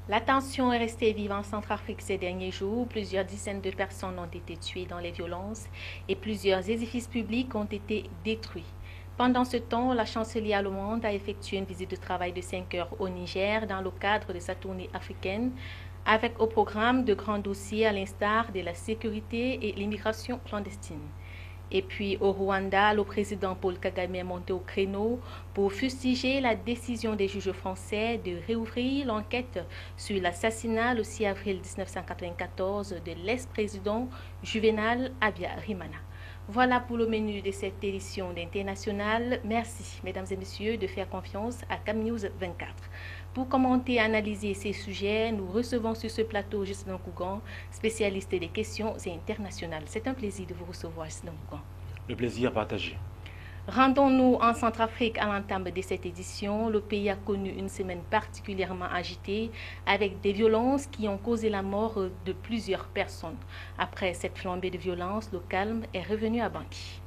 La tension est restée vive en Centrafrique ces derniers jours. Plusieurs dizaines de personnes ont été tuées dans les violences et plusieurs édifices publics ont été détruits. Pendant ce temps, la chancelière allemande a effectué une visite de travail de 5 heures au Niger dans le cadre de sa tournée africaine, avec au programme de grands dossiers à l'instar de la sécurité et l'immigration clandestine. Et puis au Rwanda, le président Paul Kagame est monté au créneau pour fustiger la décision des juges français de réouvrir l'enquête sur l'assassinat le 6 avril 1994 de l'ex-président Juvenal Habyarimana. Voilà pour le menu de cette édition d'International. Merci, mesdames et messieurs, de faire confiance à CamNews 24. Pour commenter et analyser ces sujets, nous recevons sur ce plateau Ghislain Kougan, spécialiste des questions internationales. C'est un plaisir de vous recevoir, Ghislain Kougan. Le plaisir partagé. Rendons-nous en Centrafrique à l'entame de cette édition. Le pays a connu une semaine particulièrement agitée avec des violences qui ont causé la mort de plusieurs personnes. Après cette flambée de violence, le calme est revenu à Bangui.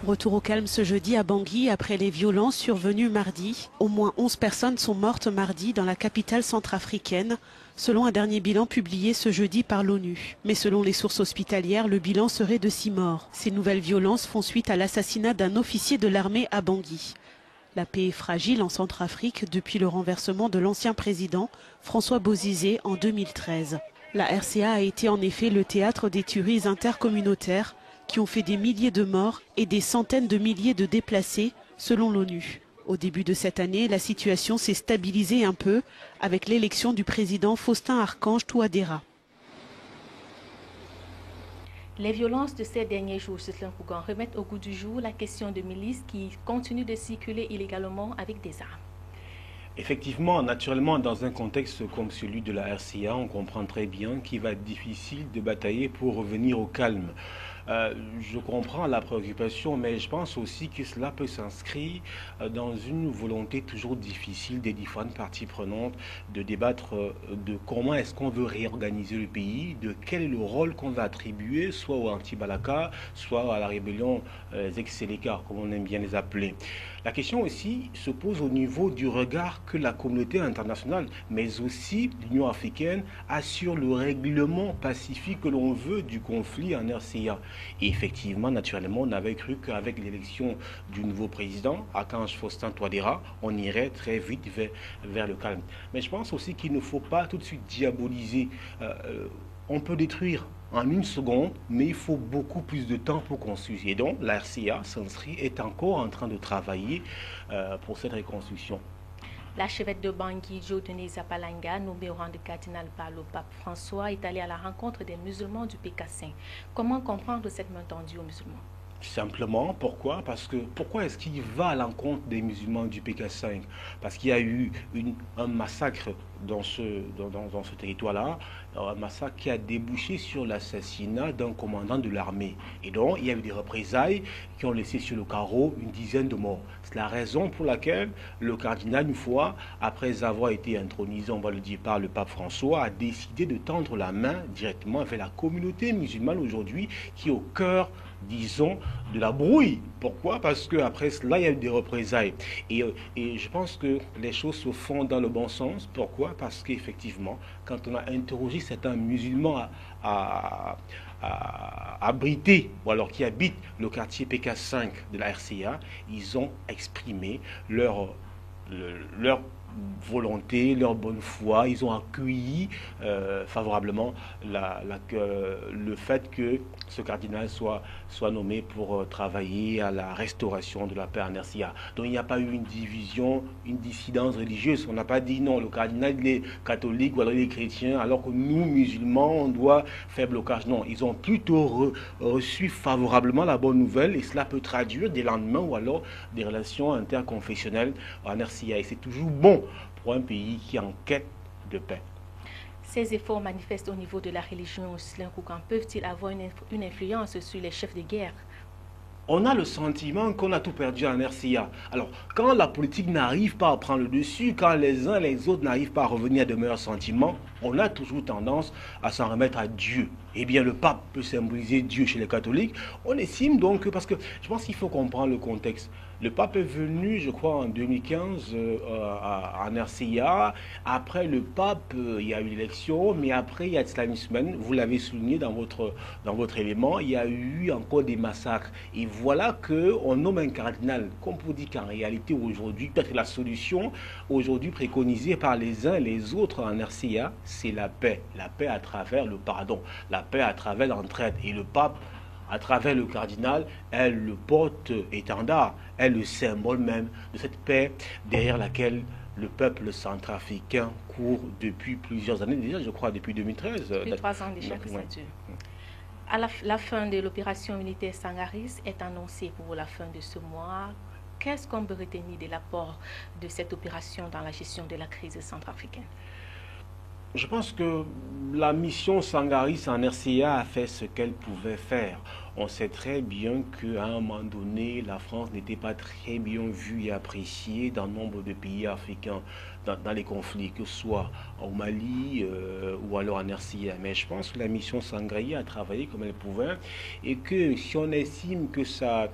Retour au calme ce jeudi à Bangui après les violences survenues mardi. Au moins 11 personnes sont mortes mardi dans la capitale centrafricaine, selon un dernier bilan publié ce jeudi par l'ONU. Mais selon les sources hospitalières, le bilan serait de 6 morts. Ces nouvelles violences font suite à l'assassinat d'un officier de l'armée à Bangui. La paix est fragile en Centrafrique depuis le renversement de l'ancien président François Bozizé en 2013. La RCA a été en effet le théâtre des tueries intercommunautaires qui ont fait des milliers de morts et des centaines de milliers de déplacés, selon l'ONU. Au début de cette année, la situation s'est stabilisée un peu avec l'élection du président Faustin-Archange Touadéra. Les violences de ces derniers jours, Ghislain Kougan, remettent au goût du jour la question de milices qui continuent de circuler illégalement avec des armes. Effectivement, naturellement, dans un contexte comme celui de la RCA, on comprend très bien qu'il va être difficile de batailler pour revenir au calme. Je comprends la préoccupation, mais je pense aussi que cela peut s'inscrire dans une volonté toujours difficile des différentes parties prenantes de débattre de comment est-ce qu'on veut réorganiser le pays, de quel est le rôle qu'on va attribuer, soit au anti-Balaka, soit à la rébellion ex-Séléka, comme on aime bien les appeler. La question aussi se pose au niveau du regard que la communauté internationale, mais aussi l'Union africaine, a sur le règlement pacifique que l'on veut du conflit en RCA. Et effectivement, naturellement, on avait cru qu'avec l'élection du nouveau président, Archange Faustin Touadéra, on irait très vite vers le calme. Mais je pense aussi qu'il ne faut pas tout de suite diaboliser. On peut détruire en une seconde, mais il faut beaucoup plus de temps pour construire. Et donc, la RCA est encore en train de travailler pour cette reconstruction. L'archevêque de Bangui, Dieudonné Zapalanga, nommé au rang de cardinal par le pape François, est allé à la rencontre des musulmans du PK5. Comment comprendre cette main tendue aux musulmans? Simplement, pourquoi? Pourquoi est-ce qu'il va à l'encontre des musulmans du PK5? Parce qu'il y a eu un massacre dans ce territoire-là, un massacre qui a débouché sur l'assassinat d'un commandant de l'armée. Et donc, il y a eu des représailles qui ont laissé sur le carreau une dizaine de morts. C'est la raison pour laquelle le cardinal, une fois, après avoir été intronisé, on va le dire, par le pape François, a décidé de tendre la main directement vers la communauté musulmane aujourd'hui, qui est au cœur, disons, de la brouille. Pourquoi? Parce qu'après cela, il y a eu des représailles. Et je pense que les choses se font dans le bon sens. Pourquoi? Parce qu'effectivement, quand on a interrogé certains musulmans abrités, ou alors qui habitent le quartier PK5 de la RCA, ils ont exprimé leur volonté, leur bonne foi. Ils ont accueilli favorablement le fait que ce cardinal soit nommé pour travailler à la restauration de la paix en RCA. Donc il n'y a pas eu une division, une dissidence religieuse. On n'a pas dit non, le cardinal il est catholique ou alors il est chrétien, alors que nous, musulmans, on doit faire blocage. Non, ils ont plutôt reçu favorablement la bonne nouvelle et cela peut traduire des lendemains ou alors des relations interconfessionnelles en RCA. Et c'est toujours bon pour un pays qui est en quête de paix. Ces efforts manifestes au niveau de la religion, Ghislain Kougan, peuvent-ils avoir une influence sur les chefs de guerre? On a le sentiment qu'on a tout perdu en RCA. Alors, quand la politique n'arrive pas à prendre le dessus, quand les uns et les autres n'arrivent pas à revenir à de meilleurs sentiments, on a toujours tendance à s'en remettre à Dieu. Eh bien, le pape peut symboliser Dieu chez les catholiques. On estime donc, parce que je pense qu'il faut comprendre le contexte. Le pape est venu, je crois, en 2015 en RCA. Après le pape, il y a eu l'élection, mais après, il y a cela une semaine, vous l'avez souligné dans votre élément, il y a eu encore des massacres. Et voilà qu'on nomme un cardinal, comme pour dire qu'en réalité, aujourd'hui, peut-être la solution, aujourd'hui préconisée par les uns et les autres en RCA, c'est la paix. La paix à travers le pardon, la paix à travers l'entraide. Et le pape, à travers le cardinal, est le porte-étendard, est le symbole même de cette paix derrière laquelle le peuple centrafricain court depuis plusieurs années, déjà je crois depuis 2013. Depuis 3 ans déjà que ça dure. À la fin de l'opération militaire Sangaris est annoncée pour la fin de ce mois. Qu'est-ce qu'on peut retenir de l'apport de cette opération dans la gestion de la crise centrafricaine? Je pense que la mission Sangaris en RCA a fait ce qu'elle pouvait faire. On sait très bien qu'à un moment donné, la France n'était pas très bien vue et appréciée dans nombre de pays africains dans les conflits, que ce soit au Mali ou alors en RCA. Mais je pense que la mission Sangaris a travaillé comme elle pouvait et que si on estime que sa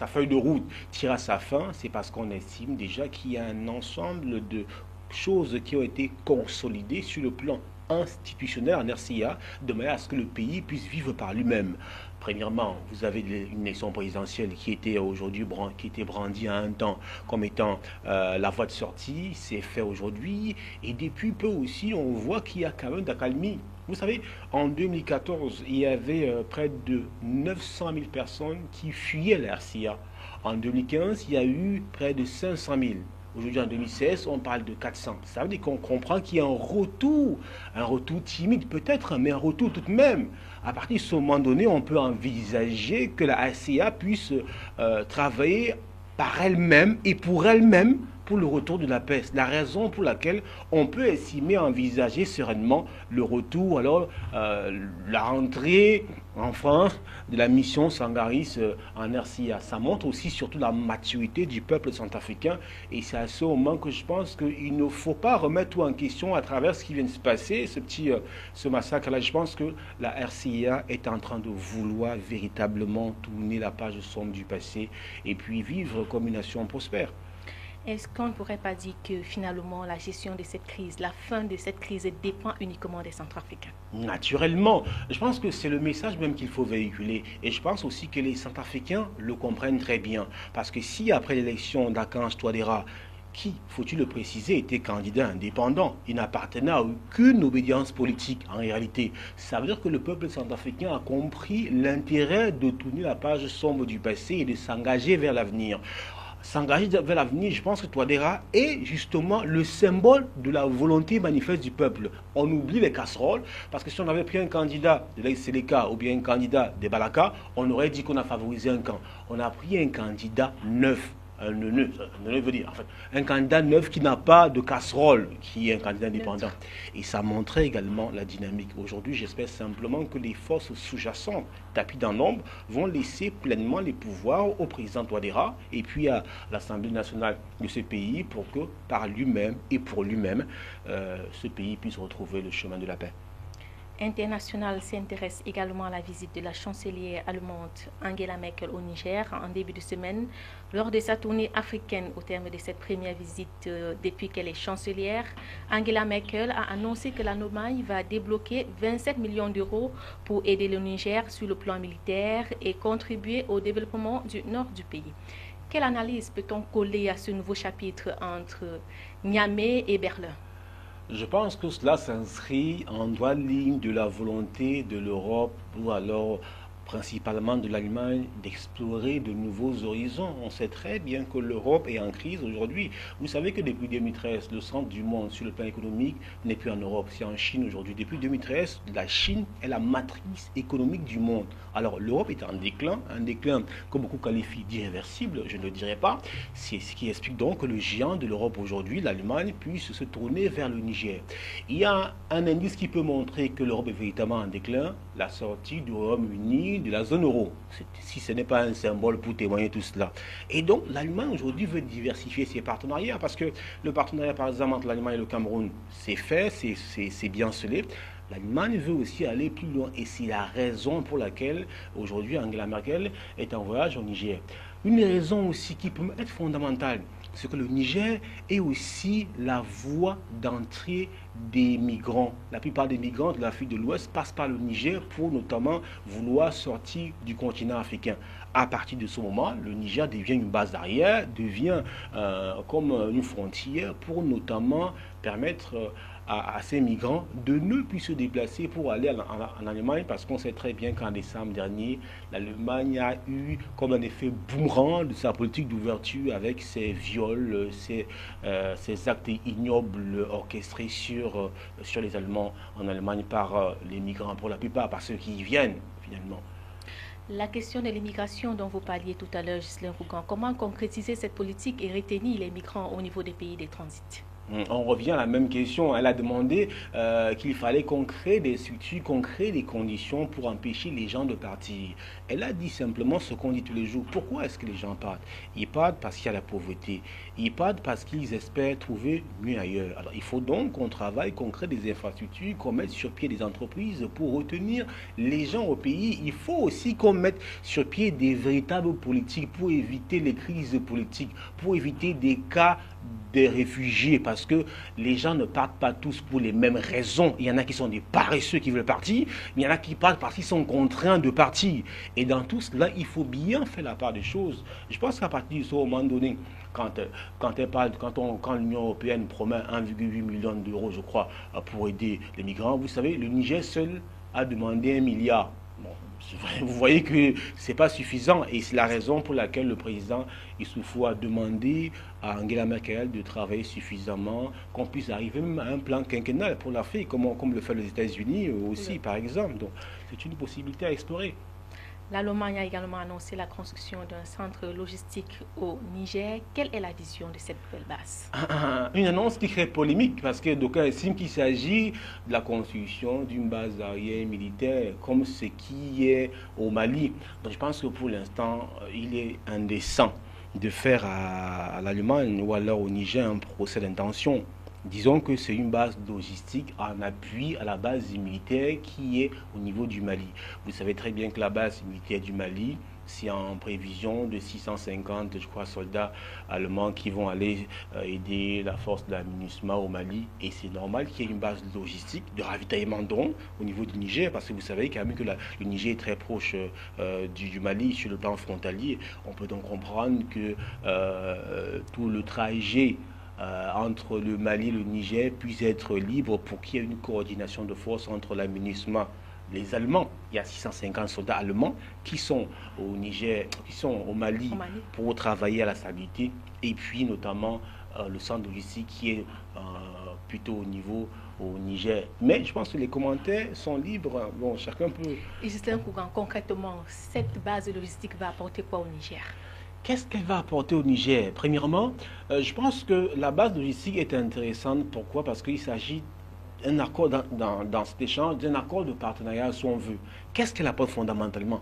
feuille de route tire à sa fin, c'est parce qu'on estime déjà qu'il y a un ensemble de choses qui ont été consolidées sur le plan institutionnel en RCA, de manière à ce que le pays puisse vivre par lui-même. Premièrement, vous avez une élection présidentielle qui était aujourd'hui qui était brandie à un temps comme étant la voie de sortie, c'est fait aujourd'hui, et depuis peu aussi, on voit qu'il y a quand même d'accalmie. Vous savez, en 2014, il y avait près de 900 000 personnes qui fuyaient la RCA. En 2015, il y a eu près de 500 000. Aujourd'hui, en 2016, on parle de 400. Ça veut dire qu'on comprend qu'il y a un retour timide peut-être, mais un retour tout de même. À partir de ce moment donné, on peut envisager que la RCA puisse travailler par elle-même et pour elle-même pour le retour de la paix. La raison pour laquelle on peut estimer, envisager sereinement le retour, alors la rentrée en France de la mission Sangaris en RCA. Ça montre aussi surtout la maturité du peuple centrafricain et c'est à ce moment que je pense qu'il ne faut pas remettre tout en question à travers ce qui vient de se passer, ce massacre-là. Je pense que la RCA est en train de vouloir véritablement tourner la page sombre du passé et puis vivre comme une nation prospère. Est-ce qu'on ne pourrait pas dire que finalement la gestion de cette crise, la fin de cette crise dépend uniquement des Centrafricains? Naturellement, je pense que c'est le message même qu'il faut véhiculer et je pense aussi que les Centrafricains le comprennent très bien parce que si après l'élection d'Archange Touadéra, qui, faut-il le préciser, était candidat indépendant, il n'appartenait à aucune obédience politique en réalité. Ça veut dire que le peuple centrafricain a compris l'intérêt de tourner la page sombre du passé et de s'engager vers l'avenir. S'engager vers l'avenir, je pense que Touadéra est justement le symbole de la volonté manifeste du peuple. On oublie les casseroles, parce que si on avait pris un candidat de l'Ex-Séléka ou bien un candidat des Balaka, on aurait dit qu'on a favorisé un camp. On a pris un candidat neuf. Un neuf veut dire, en fait, un candidat neuf qui n'a pas de casserole, qui est un candidat indépendant. Et ça montrait également la dynamique. Aujourd'hui, j'espère simplement que les forces sous-jacentes, tapis dans l'ombre, vont laisser pleinement les pouvoirs au président Touadéra et puis à l'Assemblée nationale de ce pays pour que, par lui-même et pour lui-même, ce pays puisse retrouver le chemin de la paix. International s'intéresse également à la visite de la chancelière allemande Angela Merkel au Niger en début de semaine. Lors de sa tournée africaine, au terme de cette première visite depuis qu'elle est chancelière, Angela Merkel a annoncé que l'Allemagne va débloquer 27 millions d'euros pour aider le Niger sur le plan militaire et contribuer au développement du nord du pays. Quelle analyse peut-on coller à ce nouveau chapitre entre Niamey et Berlin? Je pense que cela s'inscrit en droite ligne de la volonté de l'Europe ou alors principalement de l'Allemagne d'explorer de nouveaux horizons. On sait très bien que l'Europe est en crise aujourd'hui. Vous savez que depuis 2013, le centre du monde sur le plan économique n'est plus en Europe, c'est en Chine aujourd'hui. Depuis 2013, la Chine est la matrice économique du monde. Alors l'Europe est en déclin, un déclin que beaucoup qualifient d'irréversible, je ne dirais pas. C'est ce qui explique donc que le géant de l'Europe aujourd'hui, l'Allemagne, puisse se tourner vers le Niger. Il y a un indice qui peut montrer que l'Europe est véritablement en déclin, la sortie du Royaume-Uni de la zone euro, si ce n'est pas un symbole pour témoigner tout cela. Et donc l'Allemagne aujourd'hui veut diversifier ses partenariats parce que le partenariat par exemple entre l'Allemagne et le Cameroun, c'est fait, c'est bien scellé. L'Allemagne veut aussi aller plus loin et c'est la raison pour laquelle aujourd'hui Angela Merkel est en voyage au Niger. Une raison aussi qui peut être fondamentale, c'est que le Niger est aussi la voie d'entrée des migrants. La plupart des migrants de l'Afrique de l'Ouest passent par le Niger pour notamment vouloir sortir du continent africain. À partir de ce moment, le Niger devient une base d'arrière, devient comme une frontière pour notamment permettre à ces migrants de ne plus se déplacer pour aller en Allemagne, parce qu'on sait très bien qu'en décembre dernier, l'Allemagne a eu comme un effet boomerang de sa politique d'ouverture avec ses viols, ses actes ignobles orchestrés sur les Allemands en Allemagne par les migrants, pour la plupart, par ceux qui y viennent finalement. La question de l'immigration dont vous parliez tout à l'heure, Ghislain Rougan, comment concrétiser cette politique et retenir les migrants au niveau des pays de transit? On revient à la même question. Elle a demandé qu'il fallait qu'on crée des structures, qu'on crée des conditions pour empêcher les gens de partir. Elle a dit simplement ce qu'on dit tous les jours. Pourquoi est-ce que les gens partent? Ils partent parce qu'il y a la pauvreté. Ils partent parce qu'ils espèrent trouver mieux ailleurs. Alors il faut donc qu'on travaille, qu'on crée des infrastructures, qu'on mette sur pied des entreprises pour retenir les gens au pays. Il faut aussi qu'on mette sur pied des véritables politiques pour éviter les crises politiques, pour éviter des cas des réfugiés, parce que les gens ne partent pas tous pour les mêmes raisons. Il y en a qui sont des paresseux qui veulent partir, mais il y en a qui partent parce qu'ils sont contraints de partir. Et dans tout cela, il faut bien faire la part des choses. Je pense qu'à partir de ce moment donné, quand l'Union européenne promet 1,8 million d'euros, je crois, pour aider les migrants, vous savez, le Niger seul a demandé 1 milliard. Bon, vous voyez que ce n'est pas suffisant, et c'est la raison pour laquelle le président Issoufou a demandé à Angela Merkel de travailler suffisamment, qu'on puisse arriver même à un plan quinquennal pour l'Afrique, comme le fait les États-Unis aussi, oui, par exemple. Donc c'est une possibilité à explorer. L'Allemagne a également annoncé la construction d'un centre logistique au Niger. Quelle est la vision de cette nouvelle base? Une annonce qui crée polémique, parce que d'aucuns estiment qu'il s'agit de la construction d'une base arrière militaire comme ce qui est au Mali. Donc je pense que pour l'instant, il est indécent de faire à l'Allemagne ou alors au Niger un procès d'intention. Disons que c'est une base logistique en appui à la base militaire qui est au niveau du Mali. Vous savez très bien que la base militaire du Mali, c'est en prévision de 650, je crois, soldats allemands qui vont aller aider la force de la MINUSMA au Mali. Et c'est normal qu'il y ait une base logistique de ravitaillement d'eau au niveau du Niger, parce que vous savez quand même que le Niger est très proche du Mali sur le plan frontalier. On peut donc comprendre que tout le trajet entre le Mali et le Niger puisse être libre pour qu'il y ait une coordination de force entre la MINUSMA, les Allemands. Il y a 650 soldats allemands qui sont au Niger, qui sont au Mali pour travailler à la stabilité, et puis notamment le centre logistique qui est plutôt au Niger. Mais je pense que les commentaires sont libres. Bon, chacun peut... Et Ghislain Rougan, concrètement, cette base logistique va apporter quoi au Niger? Qu'est-ce qu'elle va apporter au Niger? Premièrement, je pense que la base logistique est intéressante. Pourquoi? Parce qu'il s'agit d'un accord dans cet échange, d'un accord de partenariat si on veut. Qu'est-ce qu'elle apporte fondamentalement?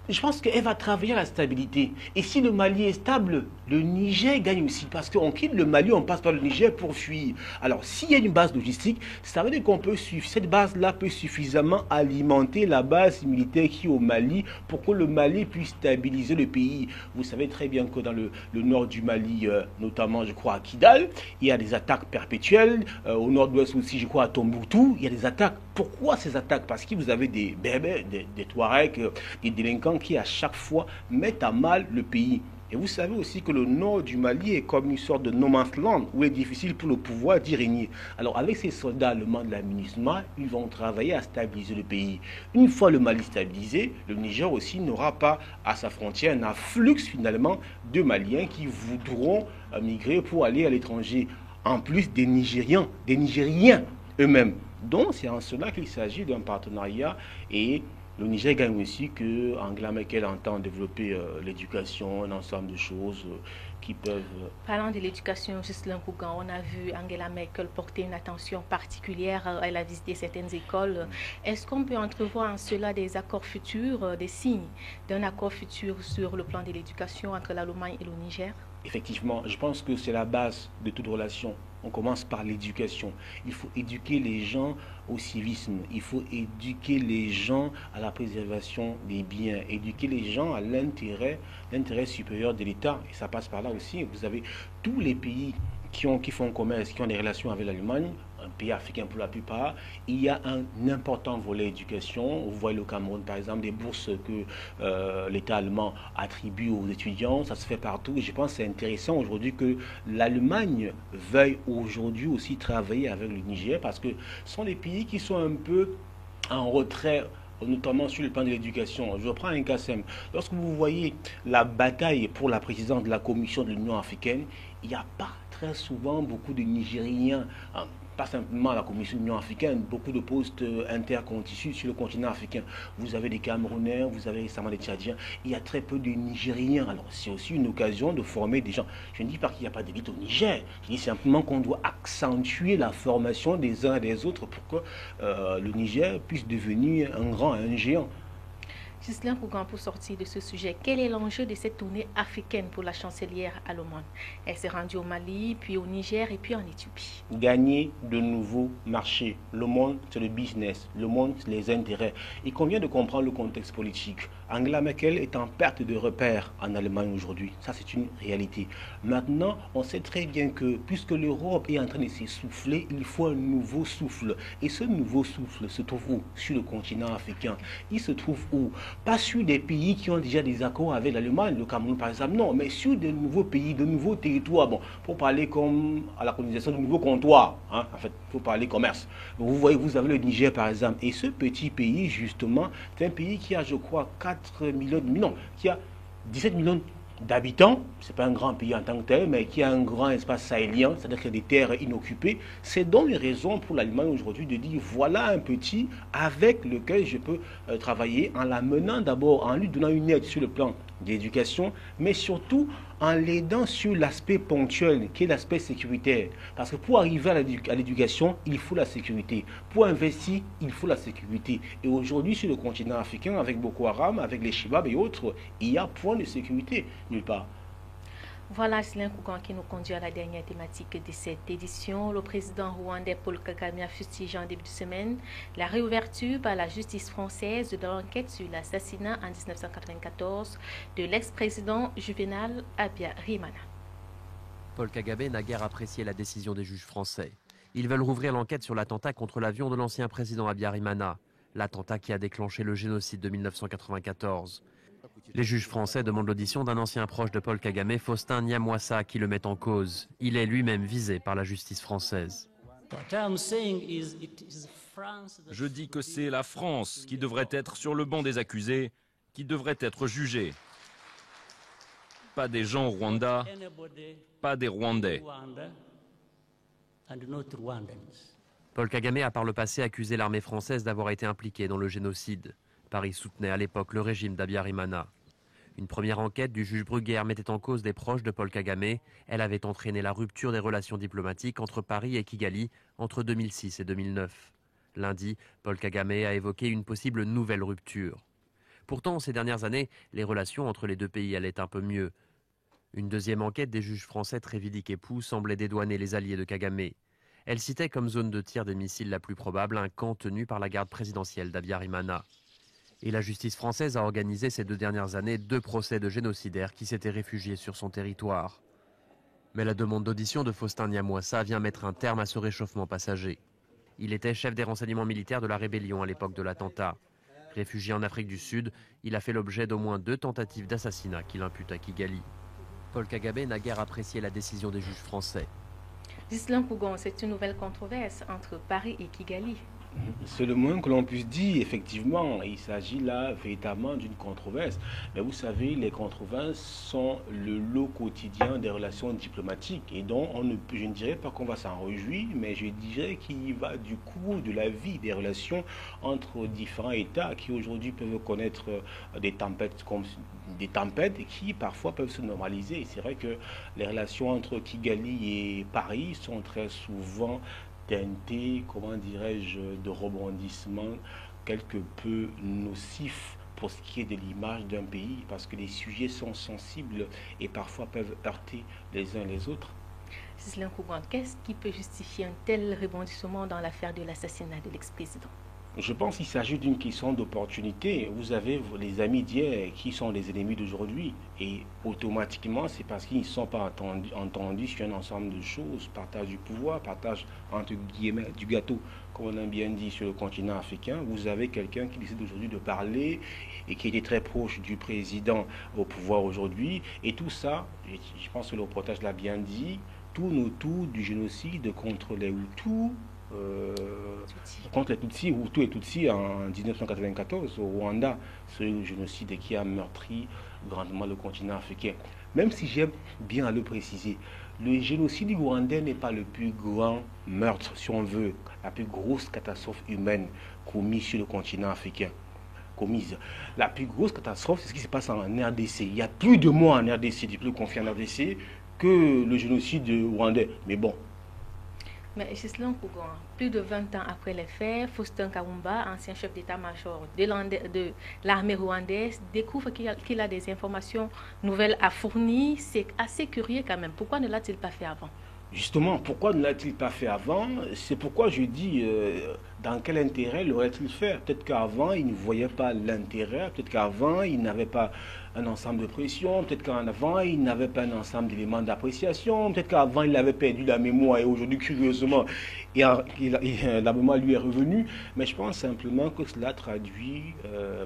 Je pense qu'elle va travailler à la stabilité. Et si le Mali est stable, le Niger gagne aussi. Parce qu'on quitte le Mali, on passe par le Niger pour fuir. Alors, s'il y a une base logistique, ça veut dire qu'on peut suivre. Cette base-là peut suffisamment alimenter la base militaire qui est au Mali pour que le Mali puisse stabiliser le pays. Vous savez très bien que dans le nord du Mali, notamment, je crois, à Kidal, il y a des attaques perpétuelles. Au nord-ouest aussi, je crois, à Tombouctou, il y a des attaques. Pourquoi ces attaques? Parce que vous avez des Berbères, des Touaregs, des délinquants qui à chaque fois mettent à mal le pays. Et vous savez aussi que le nord du Mali est comme une sorte de no man's land où il est difficile pour le pouvoir d'y régner. Alors avec ces soldats allemands de la MINUSMA, ils vont travailler à stabiliser le pays. Une fois le Mali stabilisé, le Niger aussi n'aura pas à sa frontière un afflux finalement de Maliens qui voudront migrer pour aller à l'étranger. En plus des Nigériens eux-mêmes. Donc c'est en cela qu'il s'agit d'un partenariat, et le Niger gagne aussi que Angela Merkel entend développer l'éducation, un ensemble de choses qui peuvent... Parlant de l'éducation, Ghislain Rougan, on a vu Angela Merkel porter une attention particulière. Elle a visité certaines écoles. Est-ce qu'on peut entrevoir en cela des accords futurs, des signes d'un accord futur sur le plan de l'éducation entre l'Allemagne et le Niger? Effectivement, je pense que c'est la base de toute relation. On commence par l'éducation. Il faut éduquer les gens au civisme. Il faut éduquer les gens à la préservation des biens. Éduquer les gens à l'intérêt supérieur de l'État. Et ça passe par là aussi. Vous avez tous les pays qui font commerce, qui ont des relations avec l'Allemagne, un pays africain pour la plupart, il y a un important volet éducation. Vous voyez le Cameroun, par exemple, des bourses que l'État allemand attribue aux étudiants, ça se fait partout. Et je pense que c'est intéressant aujourd'hui que l'Allemagne veuille aujourd'hui aussi travailler avec le Niger, parce que ce sont des pays qui sont un peu en retrait, notamment sur le plan de l'éducation. Je prends un cas simple. Lorsque vous voyez la bataille pour la présidence de la Commission de l'Union africaine, il n'y a pas très souvent beaucoup de Nigériens, pas simplement à la Commission de l'Union africaine, beaucoup de postes intercontinus sur le continent africain. Vous avez des Camerounais, vous avez récemment des Tchadiens, il y a très peu de Nigériens. Alors c'est aussi une occasion de former des gens. Je ne dis pas qu'il n'y a pas d'élite au Niger, je dis simplement qu'on doit accentuer la formation des uns et des autres pour que le Niger puisse devenir un grand, un géant. Ghislain Kougan, pour sortir de ce sujet, quel est l'enjeu de cette tournée africaine pour la chancelière allemande? Elle s'est rendue au Mali, puis au Niger et puis en Éthiopie. Gagner de nouveaux marchés. Le monde, c'est le business. Le monde, c'est les intérêts. Il convient de comprendre le contexte politique. Angela Merkel est en perte de repères en Allemagne aujourd'hui. Ça, c'est une réalité. Maintenant, on sait très bien que puisque l'Europe est en train de s'essouffler, il faut un nouveau souffle. Et ce nouveau souffle se trouve où? Sur le continent africain. Il se trouve où? Pas sur des pays qui ont déjà des accords avec l'Allemagne, le Cameroun par exemple, non, mais sur de nouveaux pays, de nouveaux territoires. Bon, pour parler comme à la colonisation de nouveaux comptoirs, hein, en fait, il faut parler commerce. Donc, vous voyez, vous avez le Niger par exemple, et ce petit pays, justement, c'est un pays qui a, je crois, 4 millions, non, qui a 17 millions d'habitants, ce n'est pas un grand pays en tant que tel, mais qui a un grand espace sahélien, c'est-à-dire qu'il y a des terres inoccupées. C'est donc une raison pour l'Allemagne aujourd'hui de dire voilà un petit avec lequel je peux travailler en l'amenant d'abord, en lui donnant une aide sur le plan de l'éducation, mais surtout en l'aidant sur l'aspect ponctuel, qui est l'aspect sécuritaire. Parce que pour arriver à l'éducation, il faut la sécurité. Pour investir, il faut la sécurité. Et aujourd'hui, sur le continent africain, avec Boko Haram, avec les Chibab et autres, il y a point de sécurité nulle part. Voilà Ghislain Kougan qui nous conduit à la dernière thématique de cette édition. Le président rwandais Paul Kagame a fustigé en début de semaine la réouverture par la justice française de l'enquête sur l'assassinat en 1994 de l'ex-président Juvenal Habyarimana. Paul Kagame n'a guère apprécié la décision des juges français. Ils veulent rouvrir l'enquête sur l'attentat contre l'avion de l'ancien président Habyarimana, l'attentat qui a déclenché le génocide de 1994. Les juges français demandent l'audition d'un ancien proche de Paul Kagame, Faustin Nyamwasa, qui le met en cause. Il est lui-même visé par la justice française. Je dis que c'est la France qui devrait être sur le banc des accusés, qui devrait être jugée. Pas des gens au Rwanda, pas des Rwandais. Paul Kagame a par le passé accusé l'armée française d'avoir été impliquée dans le génocide. Paris soutenait à l'époque le régime d'Habyarimana. Une première enquête du juge Bruguière mettait en cause des proches de Paul Kagame. Elle avait entraîné la rupture des relations diplomatiques entre Paris et Kigali entre 2006 et 2009. Lundi, Paul Kagame a évoqué une possible nouvelle rupture. Pourtant, ces dernières années, les relations entre les deux pays allaient un peu mieux. Une deuxième enquête des juges français Trévidic et Pou semblait dédouaner les alliés de Kagame. Elle citait comme zone de tir des missiles la plus probable un camp tenu par la garde présidentielle d'Habyarimana. Et la justice française a organisé ces 2 dernières années 2 procès de génocidaires qui s'étaient réfugiés sur son territoire. Mais la demande d'audition de Faustin Nyamwasa vient mettre un terme à ce réchauffement passager. Il était chef des renseignements militaires de la rébellion à l'époque de l'attentat. Réfugié en Afrique du Sud, il a fait l'objet d'au moins 2 tentatives d'assassinat qu'il impute à Kigali. Paul Kagame n'a guère apprécié la décision des juges français. Ghislain Kougan, c'est une nouvelle controverse entre Paris et Kigali. C'est le moins que l'on puisse dire, effectivement. Il s'agit là véritablement d'une controverse. Mais vous savez, les controverses sont le lot quotidien des relations diplomatiques. Et donc, je ne dirais pas qu'on va s'en réjouir, mais je dirais qu'il y va du cours de la vie des relations entre différents États qui aujourd'hui peuvent connaître des tempêtes et qui parfois peuvent se normaliser. Et c'est vrai que les relations entre Kigali et Paris sont très souvent teinté, comment dirais-je, de rebondissements quelque peu nocifs pour ce qui est de l'image d'un pays, parce que les sujets sont sensibles et parfois peuvent heurter les uns les autres. Ghislain Kougan, qu'est-ce qui peut justifier un tel rebondissement dans l'affaire de l'assassinat de l'ex-président? Je pense qu'il s'agit d'une question d'opportunité. Vous avez les amis d'hier qui sont les ennemis d'aujourd'hui. Et automatiquement, c'est parce qu'ils ne sont pas entendus sur un ensemble de choses. Partage du pouvoir, partage entre guillemets du gâteau, comme on a bien dit sur le continent africain. Vous avez quelqu'un qui décide aujourd'hui de parler et qui était très proche du président au pouvoir aujourd'hui. Et tout ça, je pense que le reportage l'a bien dit, tourne autour du génocide contre les Hutus. Contre les Tutsis, Hutus et Tutsis en 1994 au Rwanda, ce génocide qui a meurtri grandement le continent africain. Même si j'aime bien à le préciser, le génocide rwandais n'est pas le plus grand meurtre, si on veut, la plus grosse catastrophe humaine commise sur le continent africain. La plus grosse catastrophe, c'est ce qui se passe en RDC. Il y a plus de morts en RDC, depuis le conflit en RDC, que le génocide rwandais. Mais bon. Mais Ghislain Kougan, plus de 20 ans après les faits, Faustin Kaoumba, ancien chef d'état-major de l'armée rwandaise, découvre qu'il a des informations nouvelles à fournir. C'est assez curieux quand même. Pourquoi ne l'a-t-il pas fait avant? Justement, pourquoi ne l'a-t-il pas fait avant? C'est pourquoi je dis, dans quel intérêt l'aurait-il fait? Peut-être qu'avant, il ne voyait pas l'intérêt, peut-être qu'avant, il n'avait pas un ensemble de pression, peut-être qu'avant, il n'avait pas un ensemble d'éléments d'appréciation, peut-être qu'avant, il avait perdu la mémoire et aujourd'hui, curieusement, la mémoire lui est revenue. Mais je pense simplement que cela traduit,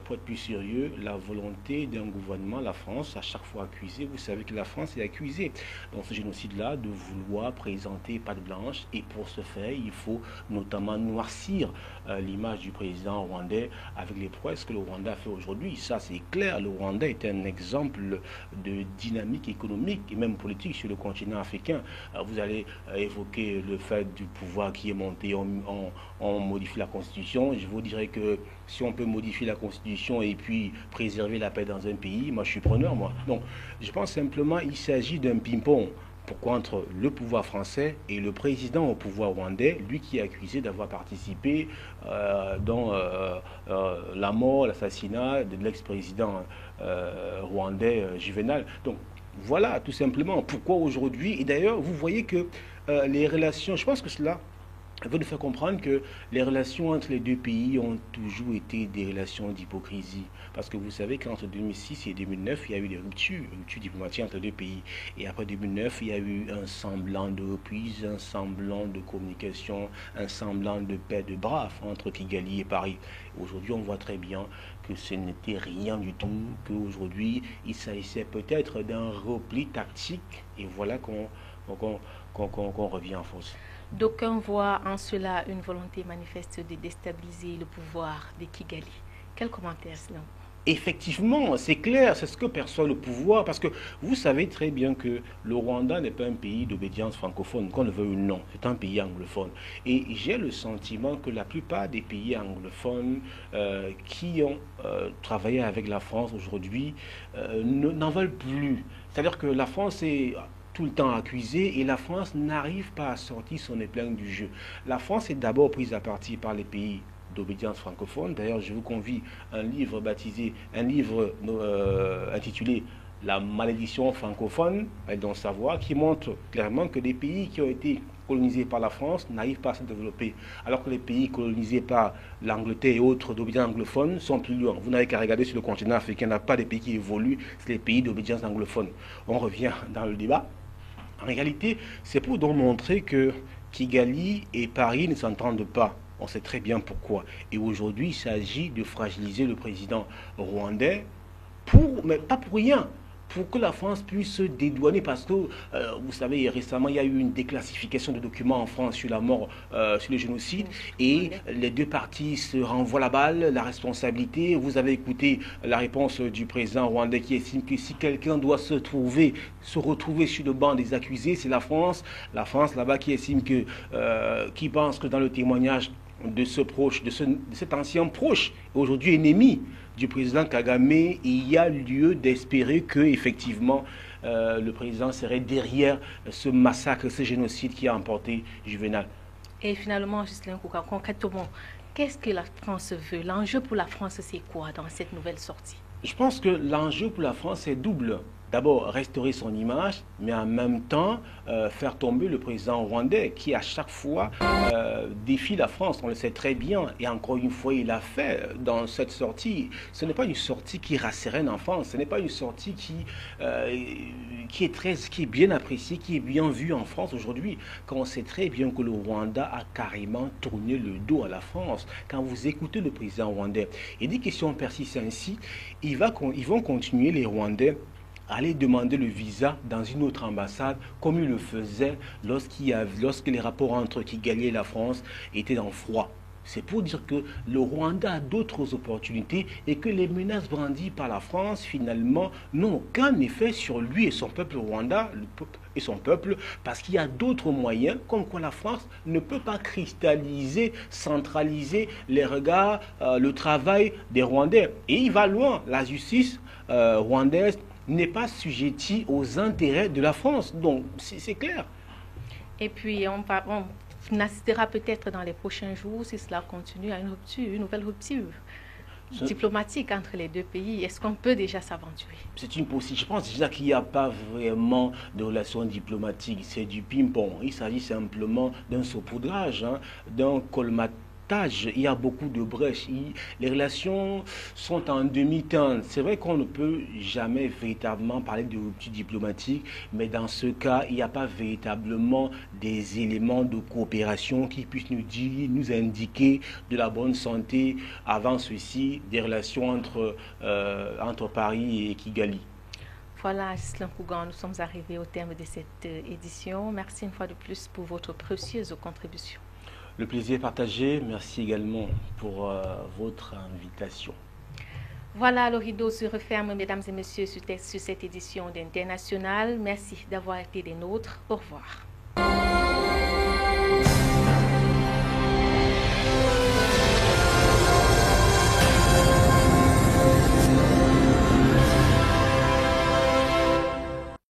pour être plus sérieux, la volonté d'un gouvernement, la France, à chaque fois accusée. Vous savez que la France est accusée dans ce génocide-là de vouloir présenter patte blanche, et pour ce faire, il faut notamment noircir l'image du président rwandais avec les prouesses que le Rwanda fait aujourd'hui. Ça, c'est clair, le Rwanda est un exemple de dynamique économique et même politique sur le continent africain. Vous allez évoquer le fait du pouvoir qui est monté, on modifie la Constitution. Je vous dirais que si on peut modifier la Constitution et puis préserver la paix dans un pays, moi je suis preneur, moi. Donc, je pense simplement qu'il s'agit d'un ping-pong. Pourquoi entre le pouvoir français et le président au pouvoir rwandais, lui qui est accusé d'avoir participé dans la mort, l'assassinat de l'ex-président rwandais Juvenal. Donc voilà tout simplement pourquoi aujourd'hui, et d'ailleurs vous voyez que les relations, je pense que cela veut nous faire comprendre que les relations entre les deux pays ont toujours été des relations d'hypocrisie. Parce que vous savez qu'entre 2006 et 2009, il y a eu des ruptures diplomatiques entre les deux pays. Et après 2009, il y a eu un semblant de reprise, un semblant de communication, un semblant de paix de bras entre Kigali et Paris. Aujourd'hui, on voit très bien que ce n'était rien du tout, qu'aujourd'hui, il s'agissait peut-être d'un repli tactique. Et voilà qu'on revient en force. D'aucuns voient en cela une volonté manifeste de déstabiliser le pouvoir de Kigali. Quel commentaire cela? Effectivement, c'est clair, c'est ce que perçoit le pouvoir, parce que vous savez très bien que le Rwanda n'est pas un pays d'obédience francophone, qu'on le veuille ou non, c'est un pays anglophone. Et j'ai le sentiment que la plupart des pays anglophones qui ont travaillé avec la France aujourd'hui n'en veulent plus. C'est-à-dire que la France est tout le temps accusée et la France n'arrive pas à sortir son épingle du jeu. La France est d'abord prise à partie par les pays d'obédience francophone. D'ailleurs, je vous convie à un livre intitulé La malédiction francophone, dans Savoir, qui montre clairement que les pays qui ont été colonisés par la France n'arrivent pas à se développer, alors que les pays colonisés par l'Angleterre et autres d'obédience anglophone sont plus loin. Vous n'avez qu'à regarder sur le continent africain, il n'y a pas de pays qui évoluent, c'est les pays d'obédience anglophone. On revient dans le débat. En réalité, c'est pour donc montrer que Kigali et Paris ne s'entendent pas. On sait très bien pourquoi. Et aujourd'hui, il s'agit de fragiliser le président rwandais, mais pas pour rien, pour que la France puisse se dédouaner, parce que, vous savez, récemment, il y a eu une déclassification de documents en France sur la mort, sur le génocide, et les deux parties se renvoient la balle, la responsabilité. Vous avez écouté la réponse du président rwandais qui estime que si quelqu'un doit se retrouver sur le banc des accusés, c'est la France là-bas qui estime que, qui pense que dans le témoignage de ce proche, de cet ancien proche, aujourd'hui ennemi du président Kagame, il y a lieu d'espérer que effectivement le président serait derrière ce massacre, ce génocide qui a emporté Juvenal. Et finalement, Ghislain Kougan, concrètement, Qu'est-ce que la France veut? L'enjeu pour la France, c'est quoi dans cette nouvelle sortie? Je pense que l'enjeu pour la France est double. D'abord, restaurer son image, mais en même temps, faire tomber le président rwandais qui, à chaque fois, défie la France. On le sait très bien. Et encore une fois, il a fait dans cette sortie. Ce n'est pas une sortie qui rassérène en France. Ce n'est pas une sortie qui est bien appréciée, qui est bien vue en France aujourd'hui. Quand on sait très bien que le Rwanda a carrément tourné le dos à la France. Quand vous écoutez le président rwandais, il dit que si on persiste ainsi, ils vont continuer, les Rwandais, aller demander le visa dans une autre ambassade, comme il le faisait lorsque les rapports entre Kigali et la France étaient en froid. C'est pour dire que le Rwanda a d'autres opportunités et que les menaces brandies par la France, finalement, n'ont aucun effet sur lui et son peuple rwanda, et son peuple, parce qu'il y a d'autres moyens, comme quoi la France ne peut pas cristalliser, centraliser les regards, le travail des Rwandais. Et il va loin. La justice rwandaise n'est pas sujetti aux intérêts de la France. Donc, c'est clair. Et puis, on assistera peut-être dans les prochains jours, si cela continue, à une nouvelle rupture diplomatique entre les deux pays. Est-ce qu'on peut déjà s'aventurer? C'est une possibilité. Je pense déjà qu'il n'y a pas vraiment de relations diplomatiques. C'est du ping-pong. Il s'agit simplement d'un saupoudrage, d'un colmatage. Il y a beaucoup de brèches. Les relations sont en demi-teinte. C'est vrai qu'on ne peut jamais véritablement parler de rupture diplomatique, mais dans ce cas, il n'y a pas véritablement des éléments de coopération qui puissent nous indiquer de la bonne santé avant ceci, des relations entre Paris et Kigali. Voilà, Ghislain Kougan, nous sommes arrivés au terme de cette édition. Merci une fois de plus pour votre précieuse contribution. Le plaisir est partagé. Merci également pour votre invitation. Voilà, le rideau se referme, mesdames et messieurs, sur cette édition d'International. Merci d'avoir été des nôtres. Au revoir.